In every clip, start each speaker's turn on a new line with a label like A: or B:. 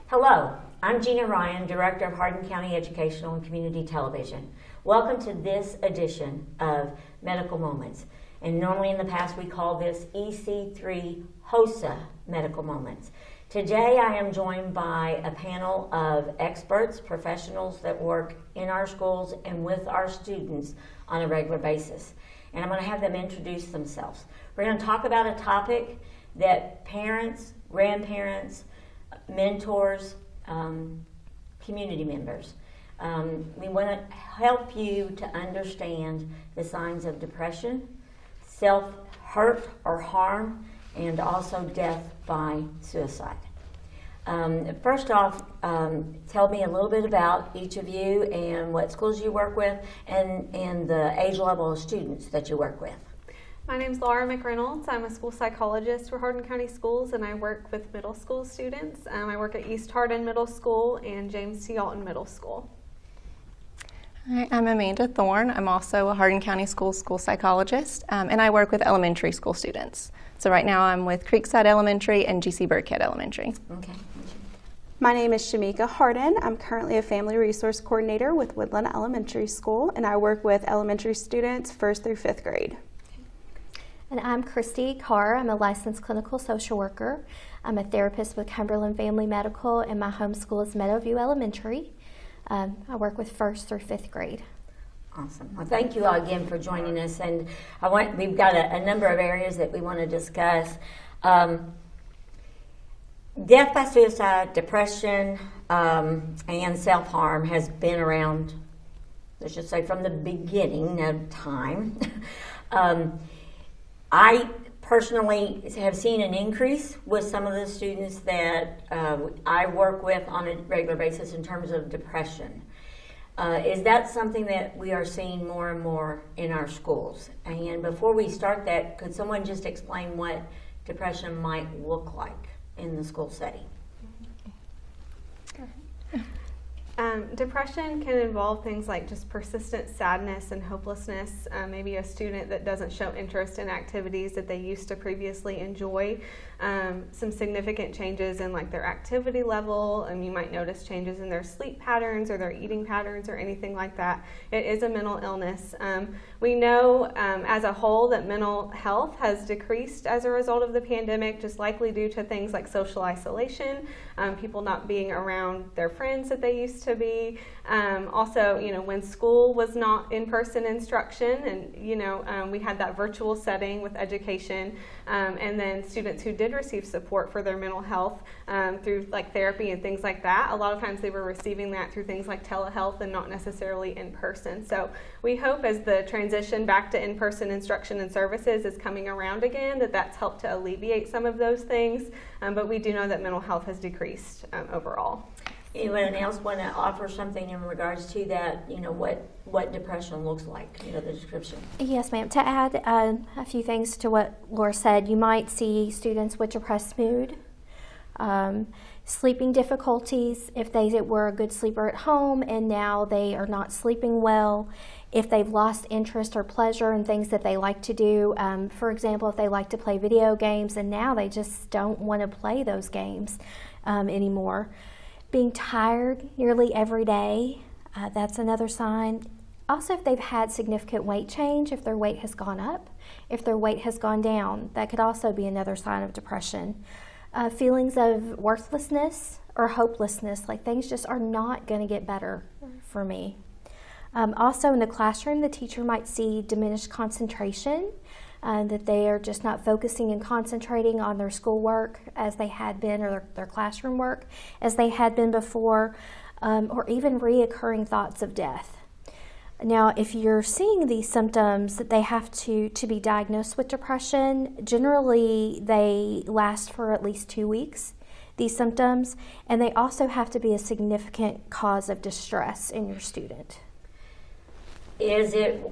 A: Hello, I'm Gina Ryan, Director of Hardin County Educational and Community Television. Welcome to this edition of Medical Moments. And normally in the past we call this EC3 Hosa Medical Moments. Today I am joined by a panel of experts, professionals that work in our schools and with our students on a regular basis. And I'm going to have them introduce themselves. We're going to talk about a topic that parents, grandparents, mentors, community members. We want to help you to understand the signs of depression, self-hurt or harm, and also death by suicide. First off, tell me a little bit about each of you and what schools you work with and the age level of students that you work with.
B: My name is Laura McReynolds. I'm a school psychologist for Hardin County Schools, and I work with middle school students. I work at East Hardin Middle School and James T. Alton Middle School.
C: Hi, I'm Amanda Thorne. I'm also a Hardin County school psychologist, and I work with elementary school students. So right now I'm with Creekside Elementary and GC Burkhead Elementary.
A: Okay.
D: My name is Shamika Hardin. I'm currently a family resource coordinator with Woodland Elementary School, and I work with elementary students 1st through 5th grade.
E: And I'm Christy Carr. I'm a licensed clinical social worker. I'm a therapist with Cumberland Family Medical, and my home school is Meadowview Elementary. I work with 1st through 5th grade.
A: Awesome. Well, thank you all again for joining us. And we've got a number of areas that we want to discuss. Death by suicide, depression, and self-harm has been around, let's just say, from the beginning of time. I personally have seen an increase with some of the students that I work with on a regular basis in terms of depression. Is that something that we are seeing more and more in our schools? And before we start that, could someone just explain what depression might look like in the school setting?
B: Depression can involve things like just persistent sadness and hopelessness, maybe a student that doesn't show interest in activities that they used to previously enjoy, some significant changes in like their activity level, and you might notice changes in their sleep patterns or their eating patterns or anything like that. It is a mental illness. We know as a whole that mental health has decreased as a result of the pandemic, just likely due to things like social isolation, people not being around their friends that they used to be. Also, when school was not in-person instruction and, we had that virtual setting with education, and then students who did receive support for their mental health through like therapy and things like that, a lot of times they were receiving that through things like telehealth and not necessarily in person. So we hope as the transition back to in-person instruction and services is coming around again, that's helped to alleviate some of those things, but we do know that mental health has decreased overall.
A: Anyone else want to offer something in regards to that, what depression looks like, the description?
E: Yes, ma'am. To add a few things to what Laura said, you might see students with depressed mood, sleeping difficulties, if they were a good sleeper at home and now they are not sleeping well, if they've lost interest or pleasure in things that they like to do. For example, if they like to play video games and now they just don't want to play those games anymore. Being tired nearly every day, that's another sign. Also, if they've had significant weight change, if their weight has gone up, if their weight has gone down, that could also be another sign of depression. Feelings of worthlessness or hopelessness, like things just are not going to get better for me. Also in the classroom, the teacher might see diminished concentration, that they are just not focusing and concentrating on their schoolwork as they had been, or their classroom work as they had been before, or even reoccurring thoughts of death. Now, if you're seeing these symptoms, they have to be diagnosed with depression. Generally, they last for at least 2 weeks, these symptoms, and they also have to be a significant cause of distress in your student.
A: Is it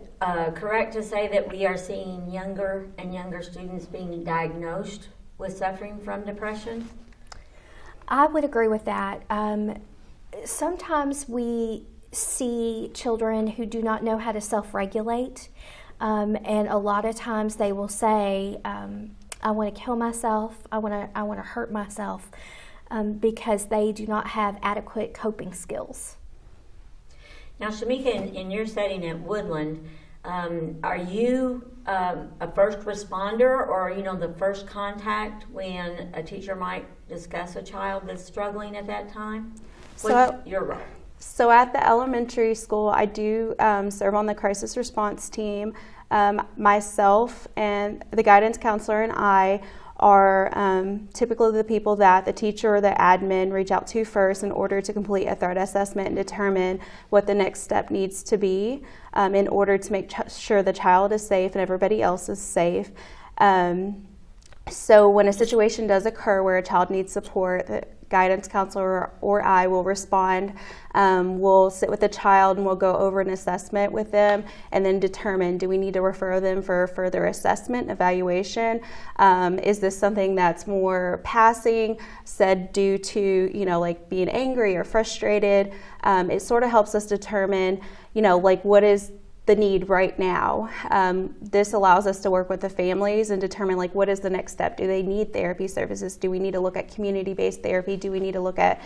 A: correct to say that we are seeing younger and younger students being diagnosed with suffering from depression?
E: I would agree with that. Sometimes we see children who do not know how to self-regulate, and a lot of times they will say, I want to kill myself, I want to hurt myself, because they do not have adequate coping skills.
A: Now, Shamika, in your setting at Woodland, are you a first responder, or the first contact when a teacher might discuss a child that's struggling at that time? What's your role?
D: So at the elementary school, I do serve on the crisis response team. Myself and the guidance counselor and I are typically the people that the teacher or the admin reach out to first in order to complete a threat assessment and determine what the next step needs to be in order to make sure the child is safe and everybody else is safe. So when a situation does occur where a child needs support, the guidance counselor or I will respond. We'll sit with the child and we'll go over an assessment with them and then determine, do we need to refer them for further assessment, evaluation? Is this something that's more passing, said due to, like being angry or frustrated? It sort of helps us determine, what is the need right now. This allows us to work with the families and determine what is the next step. Do they need therapy services? Do we need to look at community-based therapy? Do we need to look at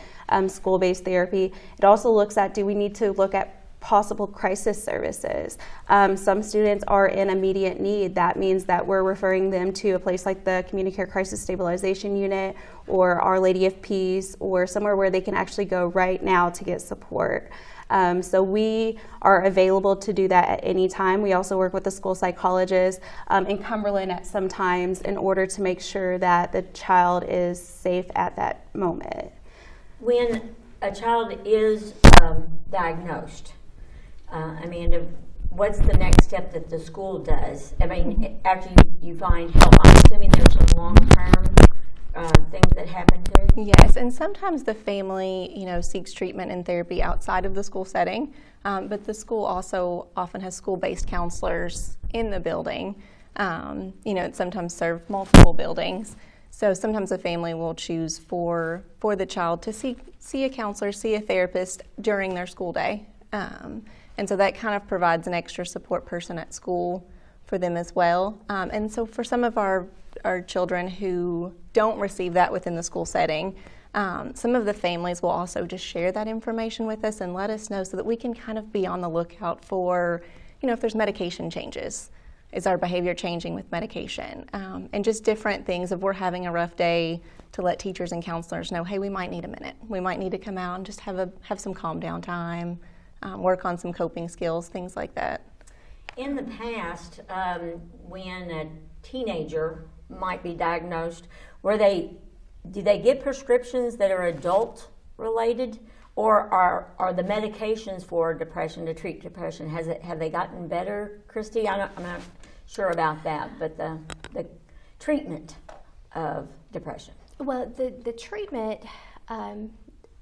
D: school-based therapy? It also looks at, do we need to look at possible crisis services? Some students are in immediate need. That means that we're referring them to a place like the Community Care Crisis Stabilization Unit or Our Lady of Peace, or somewhere where they can actually go right now to get support. So we are available to do that at any time. We also work with the school psychologist in Cumberland at some times in order to make sure that the child is safe at that moment.
A: When a child is diagnosed, Amanda, what's the next step that the school does? After you find help, I'm assuming there's some long-term things that happen too?
C: Yes, and sometimes the family, seeks treatment and therapy outside of the school setting, but the school also often has school-based counselors in the building. It sometimes serves multiple buildings. So sometimes a family will choose for the child to see a counselor, see a therapist during their school day. And so that kind of provides an extra support person at school for them as well. And so for some of our children who don't receive that within the school setting, some of the families will also just share that information with us and let us know so that we can kind of be on the lookout for, if there's medication changes. Is our behavior changing with medication? And just different things. If we're having a rough day, to let teachers and counselors know, hey, we might need a minute. We might need to come out and just have some calm down time, work on some coping skills, things like that.
A: In the past, when a teenager might be diagnosed, do they get prescriptions that are adult related, or are the medications for depression to treat depression, have they gotten better, Christy? I'm not sure about that, but the treatment of depression.
E: Well, the treatment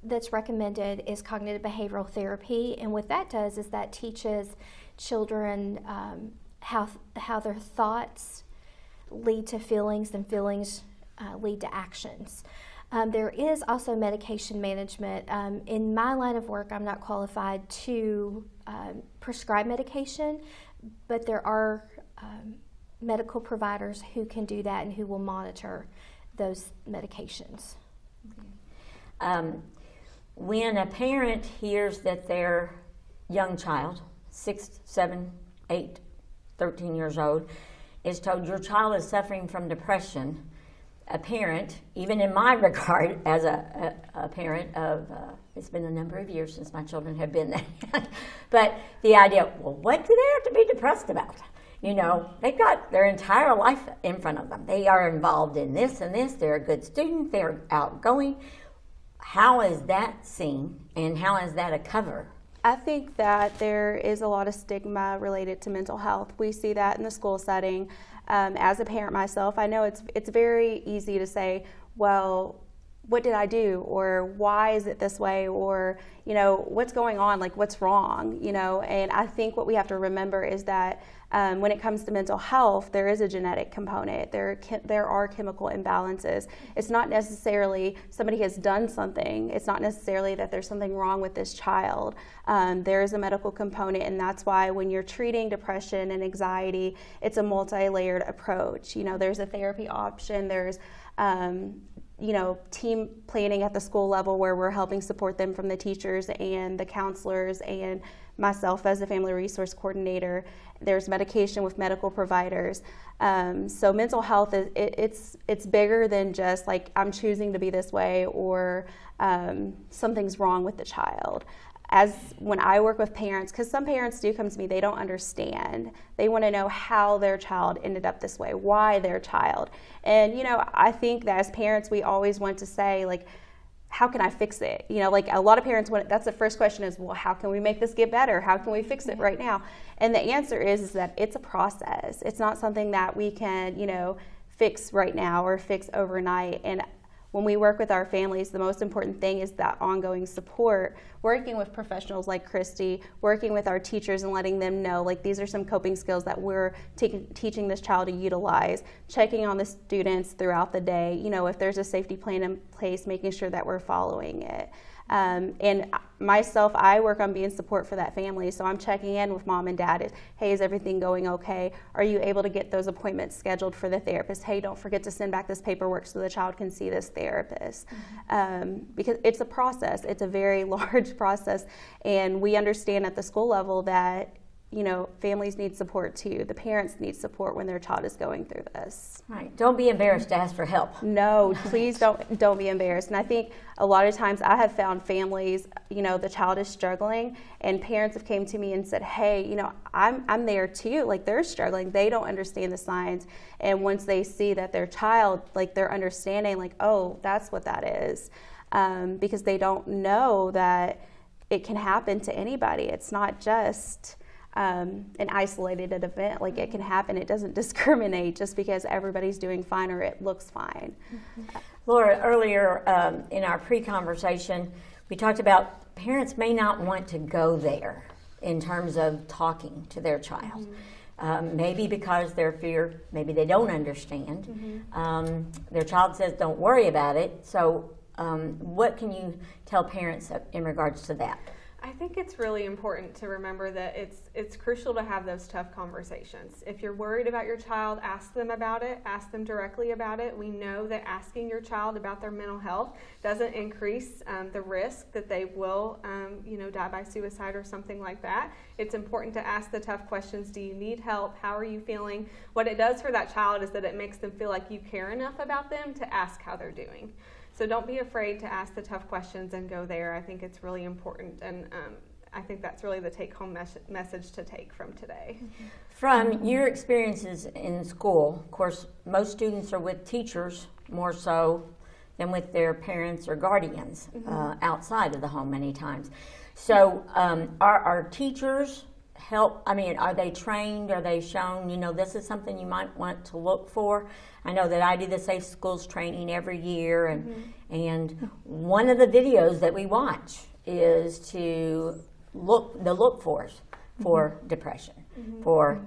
E: that's recommended is cognitive behavioral therapy, and what that does is that teaches children how their thoughts lead to feelings and feelings lead to actions. There is also medication management. In my line of work, I'm not qualified to prescribe medication, but there are medical providers who can do that and who will monitor those medications.
A: When a parent hears that their young child, 6, 7, 8, 13 years old, is told your child is suffering from depression, a parent, even in my regard as a parent of, it's been a number of years since my children have been there, but the idea, well, what do they have to be depressed about? They've got their entire life in front of them. They are involved in this and this. They're a good student. They're outgoing. How is that seen, and how is that a cover
D: I think that there is a lot of stigma related to mental health. We see that in the school setting. As a parent myself, I know it's very easy to say, well, what did I do? Or why is it this way? Or, what's going on? Like, what's wrong? And I think what we have to remember is that when it comes to mental health, there is a genetic component. There are chemical imbalances. It's not necessarily somebody has done something. It's not necessarily that there's something wrong with this child. There is a medical component, and that's why when you're treating depression and anxiety, it's a multi-layered approach. There's a therapy option. There's team planning at the school level where we're helping support them from the teachers and the counselors and myself as a family resource coordinator. There's medication with medical providers. So mental health, it's bigger than just like I'm choosing to be this way or something's wrong with the child. As when I work with parents, because some parents do come to me, they don't understand. They want to know how their child ended up this way, why their child. And, I think that as parents, we always want to say, like, how can I fix it? Like a lot of parents, that's the first question is, well, how can we make this get better? How can we fix it right now? And the answer is that it's a process. It's not something that we can, fix right now or fix overnight. And when we work with our families, the most important thing is that ongoing support, working with professionals like Christy, working with our teachers and letting them know, like, these are some coping skills that we're teaching this child to utilize, checking on the students throughout the day, if there's a safety plan in place, making sure that we're following it. And myself, I work on being support for that family, so I'm checking in with mom and dad. Hey, is everything going okay? Are you able to get those appointments scheduled for the therapist? Hey, don't forget to send back this paperwork so the child can see this therapist. Because it's a process. It's a very large process, and we understand at the school level that families need support too. The parents need support when their child is going through this.
A: Right. Don't be embarrassed to ask for help. No,
D: please don't be embarrassed. And I think a lot of times I have found families, the child is struggling, and parents have came to me and said, hey, I'm there too. Like, they're struggling. They don't understand the signs. And once they see that their child, like, they're understanding, like, oh, that's what that is. Because they don't know that it can happen to anybody. It's not just an isolated event. Like, it can happen. It doesn't discriminate just because everybody's doing fine or it looks fine.
A: Laura, earlier in our pre-conversation, we talked about parents may not want to go there in terms of talking to their child. Maybe because their fear, maybe they don't understand. Their child says, don't worry about it. So what can you tell parents in regards to that?
B: I think it's really important to remember that it's crucial to have those tough conversations. If you're worried about your child, ask them about it. Ask them directly about it. We know that asking your child about their mental health doesn't increase the risk that they will, die by suicide or something like that. It's important to ask the tough questions. Do you need help? How are you feeling? What it does for that child is that it makes them feel like you care enough about them to ask how they're doing. So don't be afraid to ask the tough questions and go there. I think it's really important, and I think that's really the take-home message to take from today.
A: From your experiences in school, of course, most students are with teachers more so than with their parents or guardians outside of the home many times. So are teachers help? I mean, are they trained? Are they shown, this is something you might want to look for? I know that I do the Safe Schools training every year, and one of the videos that we watch is to look for depression, for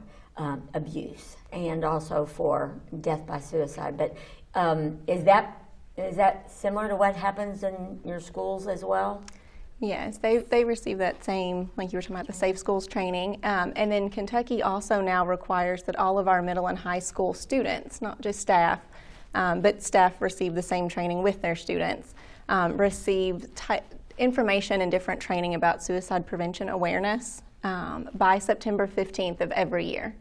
A: abuse, and also for death by suicide. But is that similar to what happens in your schools as well?
C: Yes, they receive that same, like you were talking about, the Safe Schools training. And then Kentucky also now requires that all of our middle and high school students, not just staff, but staff receive the same training with their students, receive information and different training about suicide prevention awareness by September 15th of every year.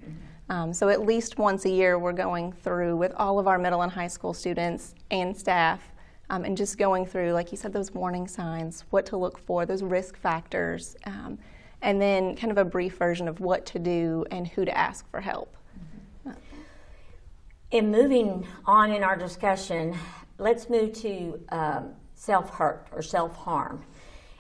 C: So at least once a year we're going through with all of our middle and high school students and staff, and just going through, like you said, those warning signs, what to look for, those risk factors, and then kind of a brief version of what to do and who to ask for help.
A: In moving on in our discussion, let's move to self-hurt or self-harm.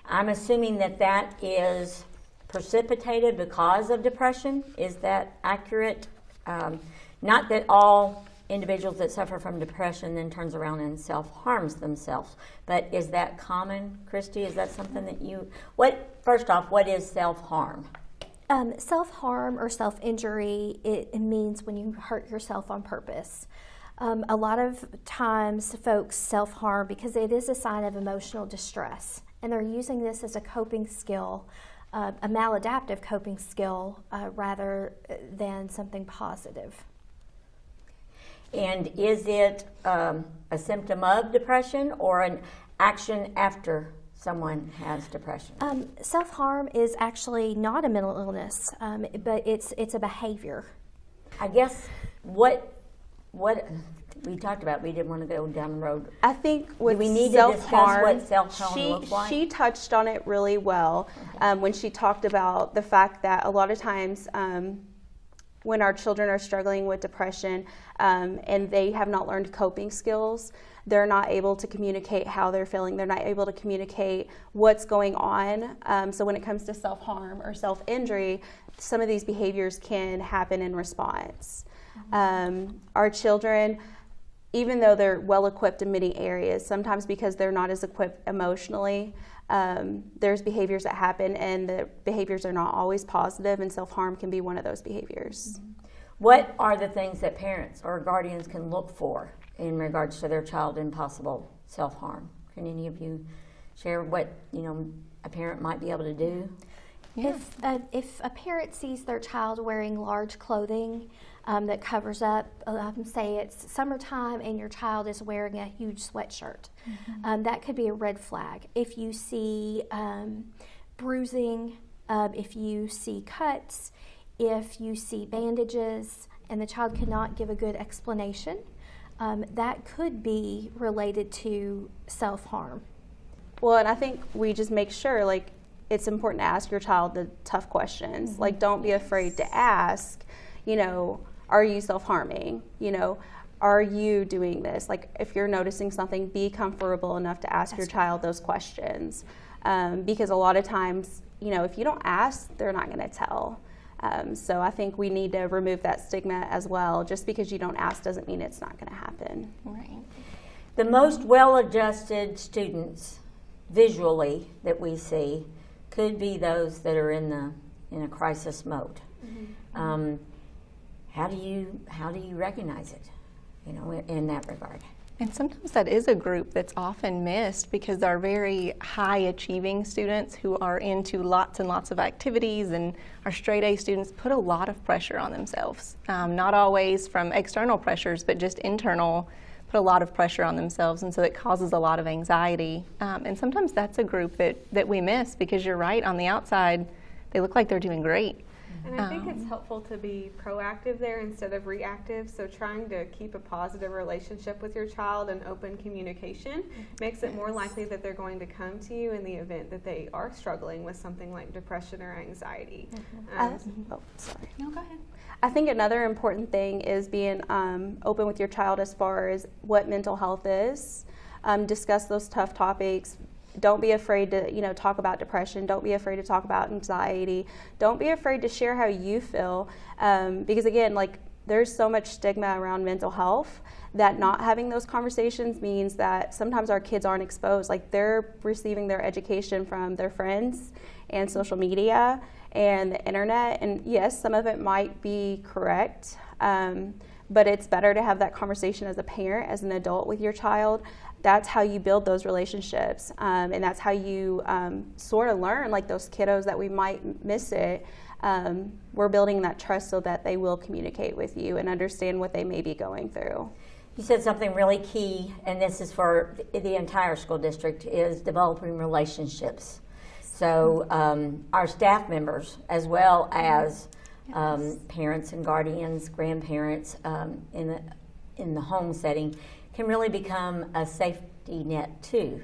A: I'm assuming that that is precipitated because of depression. Is that accurate? Not that all individuals that suffer from depression then turns around and self-harms themselves, but is that common, Christy? Is that something that you, first off, what is self-harm?
E: Self-harm or self-injury, it means when you hurt yourself on purpose. A lot of times folks self-harm because it is a sign of emotional distress, and they're using this as a coping skill, a maladaptive coping skill, rather than something positive.
A: And is it a symptom of depression or an action after someone has depression?
E: Self-harm is actually not a mental illness, but it's a behavior.
A: I guess what we talked about, we didn't want to go down the road.
D: I think with
A: we need
D: self-harm,
A: to discuss what self-harm looks like?
D: She touched on it really well when she talked about the fact that a lot of times when our children are struggling with depression and they have not learned coping skills, they're not able to communicate how they're feeling. They're not able to communicate what's going on. So when it comes to self-harm or self-injury, some of these behaviors can happen in response. Our children, even though they're well equipped in many areas, sometimes because they're not as equipped emotionally, there's behaviors that happen, and the behaviors are not always positive, and self-harm can be one of those behaviors.
A: What are the things that parents or guardians can look for in regards to their child in possible self-harm? Can any of you share what a parent might be able to do?
C: Yeah.
E: If a parent sees their child wearing large clothing that covers up, say it's summertime and your child is wearing a huge sweatshirt, that could be a red flag. If you see bruising, if you see cuts, if you see bandages, and the child cannot give a good explanation, that could be related to self-harm.
D: Well, and I think we just make sure, it's important to ask your child the tough questions. Don't be afraid to ask, are you self-harming? Are you doing this? If you're noticing something, be comfortable enough to ask your child those questions. Because a lot of times, if you don't ask, they're not going to tell. So I think we need to remove that stigma as well. Just because you don't ask doesn't mean it's not going to happen.
C: Right.
A: The most well-adjusted students visually that we see could be those that are in a crisis mode. How do you recognize it, in that regard?
C: And sometimes that is a group that's often missed because our very high achieving students who are into lots and lots of activities, and our straight A students put a lot of pressure on themselves. Not always from external pressures, but just internal, put a lot of pressure on themselves, and so it causes a lot of anxiety. And sometimes that's a group that we miss because you're right, on the outside, they look like they're doing great.
B: And I think it's helpful to be proactive there instead of reactive. So trying to keep a positive relationship with your child and open communication makes it more likely that they're going to come to you in the event that they are struggling with something like depression or anxiety.
D: Sorry.
C: No, go ahead.
D: I think another important thing is being open with your child as far as what mental health is. Discuss those tough topics. Don't be afraid to, talk about depression. Don't be afraid to talk about anxiety. Don't be afraid to share how you feel. Because again, there's so much stigma around mental health that not having those conversations means that sometimes our kids aren't exposed. They're receiving their education from their friends and social media and the internet. And yes, some of it might be correct. But it's better to have that conversation as a parent, as an adult with your child. That's how you build those relationships, and that's how you sort of learn, those kiddos that we might miss it. We're building that trust so that they will communicate with you and understand what they may be going through.
A: You said something really key, and this is for the entire school district, is developing relationships. So our staff members, as well as parents and guardians, grandparents in the home setting, can really become a safety net too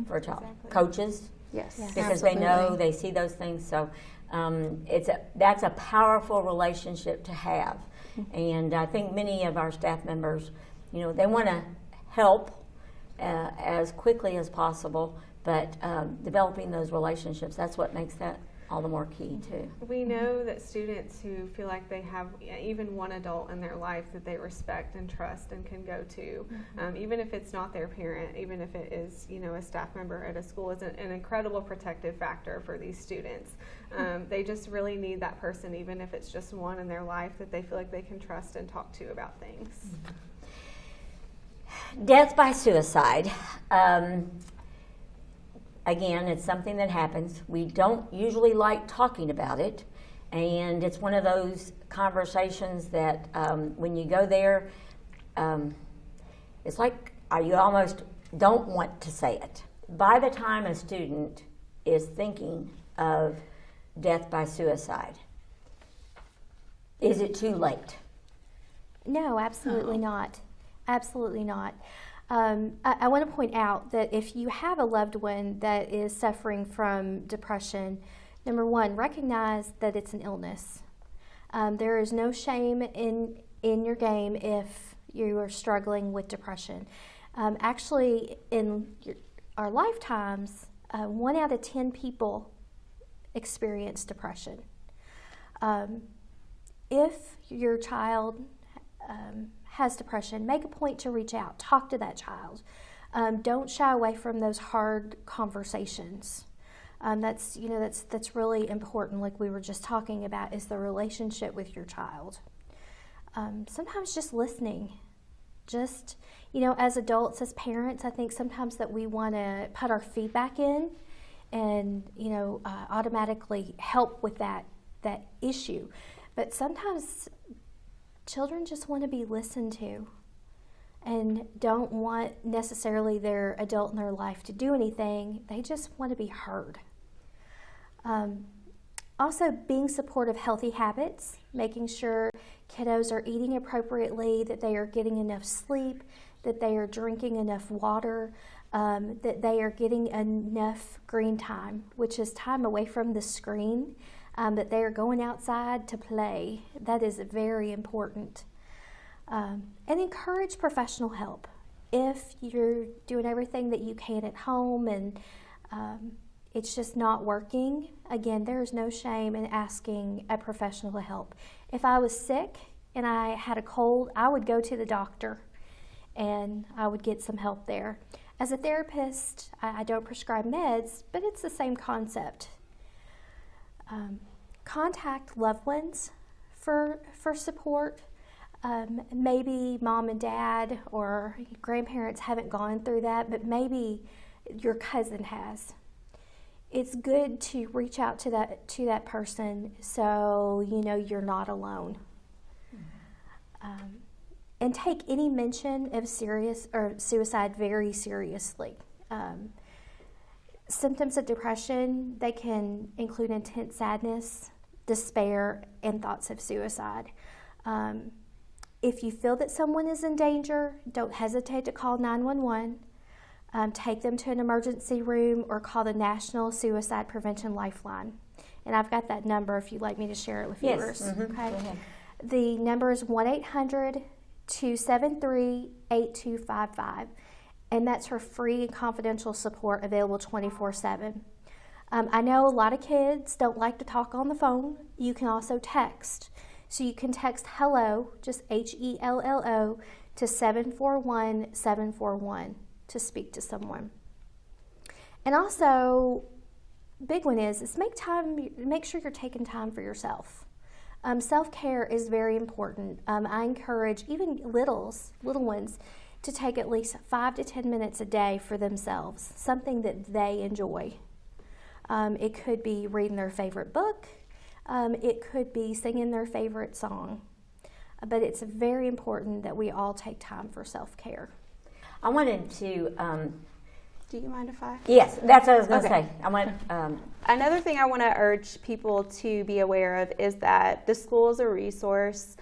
A: for a child.
B: Exactly.
A: Coaches,
D: Yes.
A: because they know, they see those things. So that's a powerful relationship to have. And I think many of our staff members, they want to help as quickly as possible, but developing those relationships, that's what makes that all the more key too.
B: We know that students who feel like they have even one adult in their life that they respect and trust and can go to, even if it's not their parent, even if it is, you know, a staff member at a school, is an incredible protective factor for these students. They just really need that person, even if it's just one in their life that they feel like they can trust and talk to about things.
A: Death by suicide. Again, it's something that happens. We don't usually like talking about it, and it's one of those conversations that when you go there, it's like you almost don't want to say it. By the time a student is thinking of death by suicide, is it too late?
E: No, absolutely not. Absolutely not. I want to point out that if you have a loved one that is suffering from depression, number one, recognize that it's an illness. There is no shame in your game if you are struggling with depression. Actually, in our lifetimes, 1 out of 10 people experience depression. If your child has depression, make a point to reach out, talk to that child. Don't shy away from those hard conversations. That's really important, like we were just talking about, is the relationship with your child. Sometimes just listening. Just, as adults, as parents, I think sometimes that we want to put our feedback in and, automatically help with that issue. But sometimes children just want to be listened to and don't want necessarily their adult in their life to do anything. They just want to be heard. Also, being supportive of healthy habits, making sure kiddos are eating appropriately, that they are getting enough sleep, that they are drinking enough water, that they are getting enough green time, which is time away from the screen. That they are going outside to play. That is very important. And encourage professional help. If you're doing everything that you can at home and it's just not working, again, there is no shame in asking a professional help. If I was sick and I had a cold, I would go to the doctor and I would get some help there. As a therapist, I don't prescribe meds, but it's the same concept. Contact loved ones for support. Maybe mom and dad or grandparents haven't gone through that, but maybe your cousin has. It's good to reach out to that person so you're not alone. And take any mention of serious or suicide very seriously. Symptoms of depression, they can include intense sadness, despair, and thoughts of suicide. If you feel that someone is in danger, don't hesitate to call 911. Take them to an emergency room or call the National Suicide Prevention Lifeline. And I've got that number if you'd like me to share it with viewers.
A: Mm-hmm.
E: Okay.
A: Go ahead.
E: The number is 1-800-273-8255. And that's for free and confidential support available 24/7. I know a lot of kids don't like to talk on the phone. You can also text. So you can text HELLO, just HELLO, to 741-741 to speak to someone. And also, big one is make sure you're taking time for yourself. Self-care is very important. I encourage even little ones to take at least 5 to 10 minutes a day for themselves, something that they enjoy. It could be reading their favorite book. It could be singing their favorite song. But it's very important that we all take time for self-care.
A: I wanted to...
D: Do you mind if I?
A: Yes, that's what I was going to
D: Okay.
A: say. I want...
D: Another thing I want to urge people to be aware of is that the school is a resource.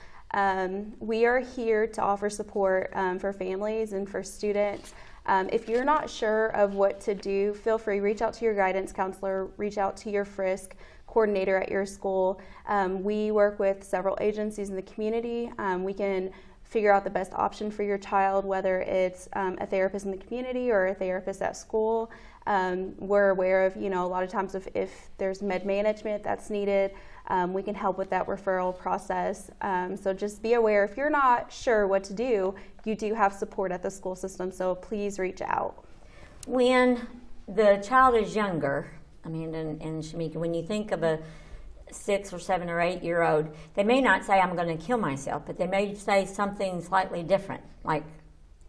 D: We are here to offer support for families and for students. If you're not sure of what to do, feel free, reach out to your guidance counselor, reach out to your Frisk coordinator at your school. We work with several agencies in the community. We can figure out the best option for your child, whether it's a therapist in the community or a therapist at school. We're aware of, a lot of times if there's med management that's needed, we can help with that referral process. So just be aware, if you're not sure what to do, you do have support at the school system, so please reach out.
A: When the child is younger, Amanda and Shamika, when you think of a 6 or 7 or 8 year old, they may not say, I'm going to kill myself, but they may say something slightly different, like,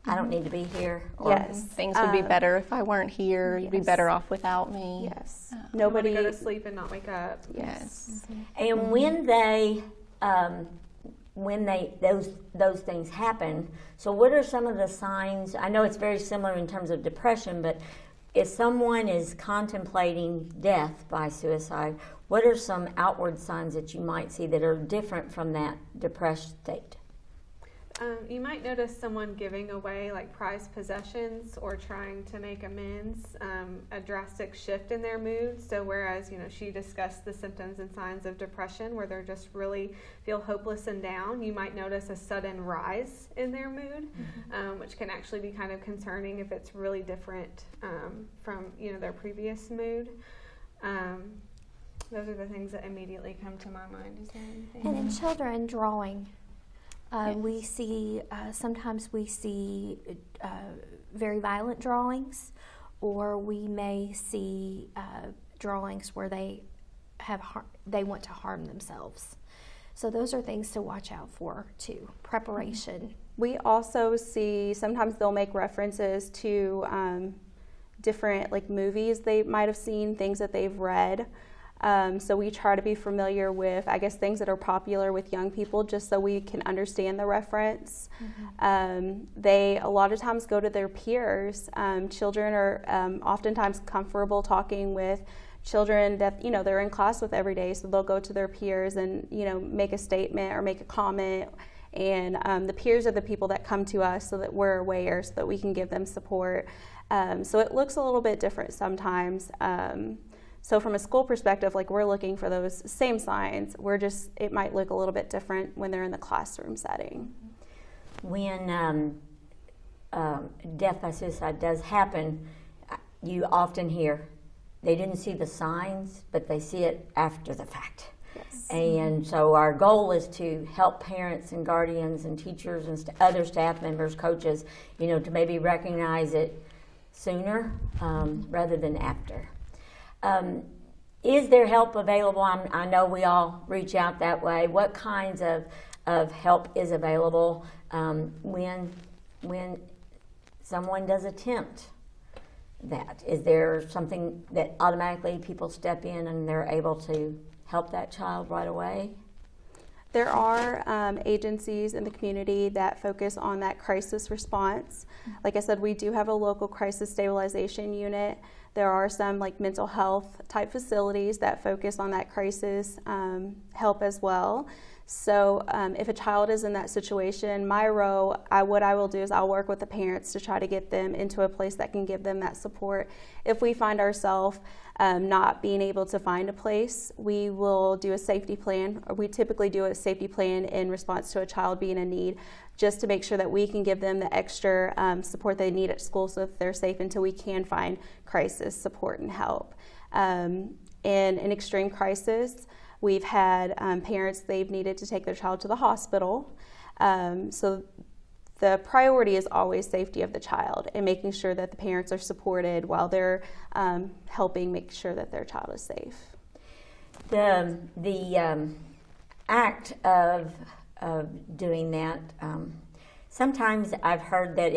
A: I don't need to be here. Or,
D: Yes.
C: Things would be better if I weren't here. You'd be
D: Yes.
C: better off without me.
D: Yes.
B: Nobody
D: Nobody.
B: go to sleep and not wake up.
C: Yes.
A: And when those things happen, so what are some of the signs? I know it's very similar in terms of depression, but if someone is contemplating death by suicide, what are some outward signs that you might see that are different from that depressed state?
B: You might notice someone giving away like prized possessions or trying to make amends, a drastic shift in their mood. So whereas, she discussed the symptoms and signs of depression where they're just really feel hopeless and down, you might notice a sudden rise in their mood, which can actually be kind of concerning if it's really different from, their previous mood. Those are the things that immediately come to my mind. Is there anything?
E: And in children, drawing. We
C: Yes.
E: see, sometimes we see very violent drawings, or we may see drawings where they want to harm themselves. So those are things to watch out for too. Preparation.
D: We also see sometimes they'll make references to different like movies they might have seen, things that they've read. So we try to be familiar with, I guess, things that are popular with young people just so we can understand the reference. They a lot of times go to their peers. Children are oftentimes comfortable talking with children that they're in class with every day, so they'll go to their peers and make a statement or make a comment. And the peers are the people that come to us so that we're aware, so that we can give them support. So it looks a little bit different sometimes. So from a school perspective, like we're looking for those same signs. It might look a little bit different when they're in the classroom setting.
A: When death by suicide does happen, you often hear they didn't see the signs, but they see it after the fact.
D: Yes.
A: And so our goal is to help parents and guardians and teachers and other staff members, coaches, to maybe recognize it sooner rather than after. Is there help available? I know we all reach out that way. What kinds of help is available when someone does attempt that? Is there something that automatically people step in and they're able to help that child right away?
D: There are agencies in the community that focus on that crisis response. Like I said, we do have a local crisis stabilization unit. There are some like mental health type facilities that focus on that crisis help as well. So if a child is in that situation, my role, what I will do is I'll work with the parents to try to get them into a place that can give them that support. If we find ourselves not being able to find a place, we will do a safety plan, or we typically do a safety plan in response to a child being in need, just to make sure that we can give them the extra support they need at school so that they're safe until we can find crisis support and help. In an extreme crisis, we've had parents, they've needed to take their child to the hospital. So the priority is always safety of the child and making sure that the parents are supported while they're helping make sure that their child is safe.
A: The act of doing that, sometimes I've heard that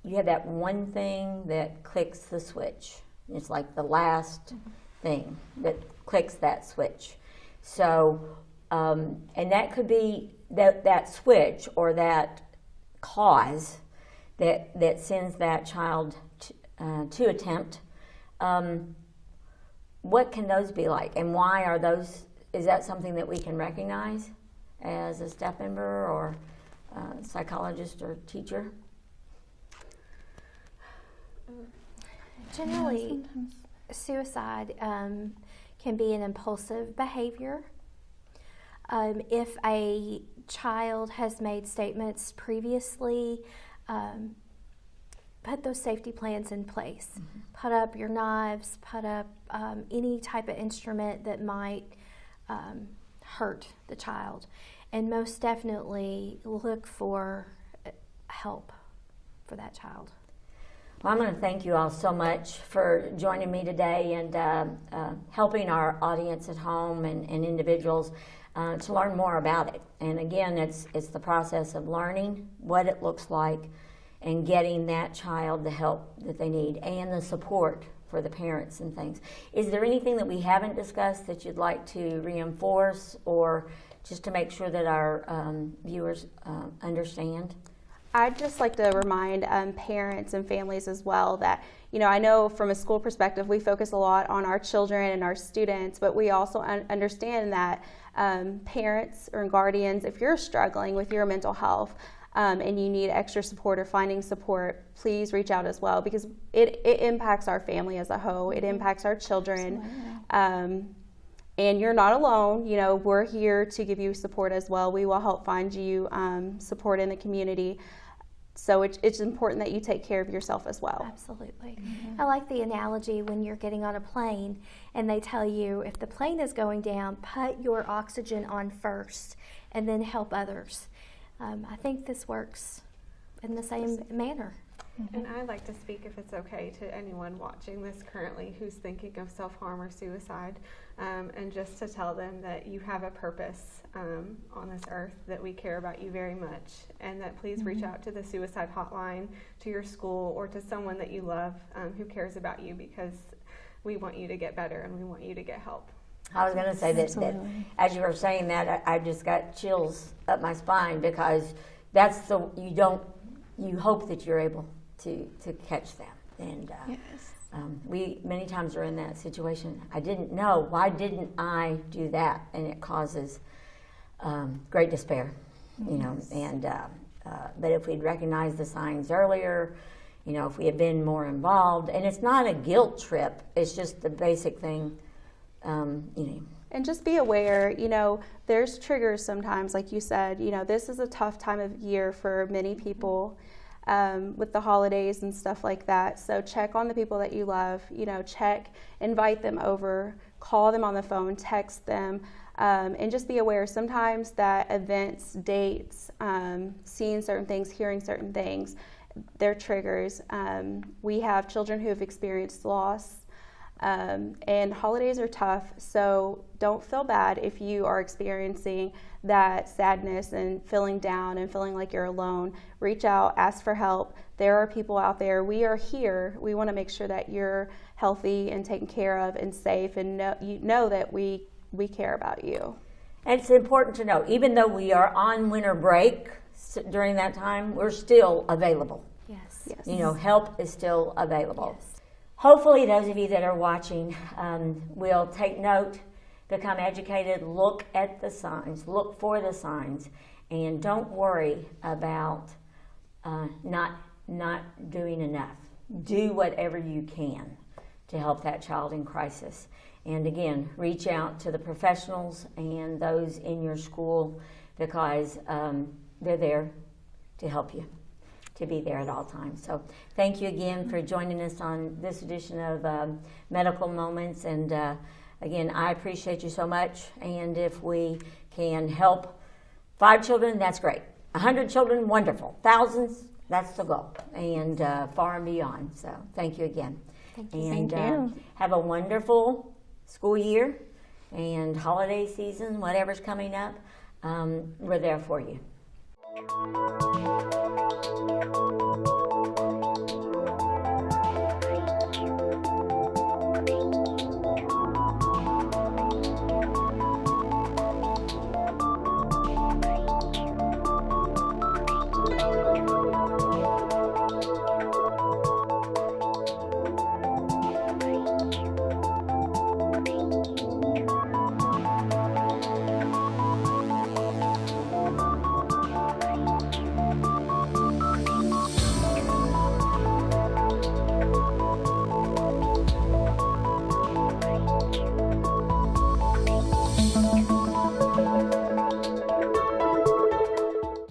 A: you have that one thing that clicks the switch. It's like the last thing that clicks that switch. So, and that could be that switch or that cause that sends that child to attempt. What can those be like, and why are those? Is that something that we can recognize as a staff member or psychologist or teacher?
E: Generally, suicide can be an impulsive behavior. If a child has made statements previously, put those safety plans in place. Mm-hmm. Put up your knives, put up any type of instrument that might hurt the child. And most definitely look for help for that child.
A: Well, I'm going to thank you all so much for joining me today and helping our audience at home and individuals to learn more about it. And again, it's the process of learning what it looks like and getting that child the help that they need and the support for the parents and things. Is there anything that we haven't discussed that you'd like to reinforce or just to make sure that our viewers understand?
D: I'd just like to remind parents and families as well that, I know from a school perspective, we focus a lot on our children and our students, but we also understand that parents or guardians, if you're struggling with your mental health and you need extra support or finding support, please reach out as well, because it impacts our family as a whole. It impacts our children. And you're not alone. We're here to give you support as well. We will help find you support in the community. So it's important that you take care of yourself as well.
E: Absolutely. Mm-hmm. I like the analogy when you're getting on a plane and they tell you if the plane is going down, put your oxygen on first and then help others. I think this works in the same manner.
B: Mm-hmm. And I'd like to speak, if it's okay, to anyone watching this currently who's thinking of self-harm or suicide, and just to tell them that you have a purpose on this earth, that we care about you very much, and that please reach out to the suicide hotline, to your school, or to someone that you love who cares about you, because we want you to get better and we want you to get help.
A: I was going to say that as you were saying that, I just got chills up my spine, because that's you hope that you're able to catch them. And we many times are in that situation. I didn't know. Why didn't I do that? And it causes great despair, And but if we'd recognized the signs earlier, if we had been more involved, and it's not a guilt trip. It's just the basic thing,
D: And just be aware, there's triggers sometimes, like you said. This is a tough time of year for many people. With the holidays and stuff like that. So check on the people that you love, invite them over, call them on the phone, text them, and just be aware sometimes that events, dates, seeing certain things, hearing certain things, they're triggers. We have children who have experienced loss, and holidays are tough, so don't feel bad if you are experiencing that sadness and feeling down and feeling like you're alone. Reach out, ask for help. There are people out there. We are here. We want to make sure that you're healthy and taken care of and safe, and know that we care about you.
A: And it's important to know, even though we are on winter break during that time, we're still available.
E: Yes.
A: Help is still available.
E: Yes.
A: Hopefully those of you that are watching will take note, become educated, look at the signs, look for the signs, and don't worry about not doing enough. Do whatever you can to help that child in crisis. And again, reach out to the professionals and those in your school, because they're there to help you, to be there at all times. So thank you again for joining us on this edition of Medical Moments. And again, I appreciate you so much. And if we can help 5 children, that's great. 100 children, wonderful. Thousands, that's the goal. And far and beyond. So thank you again.
E: Thank you.
A: And
C: Thank you.
A: have a wonderful school year and holiday season, whatever's coming up. We're there for you.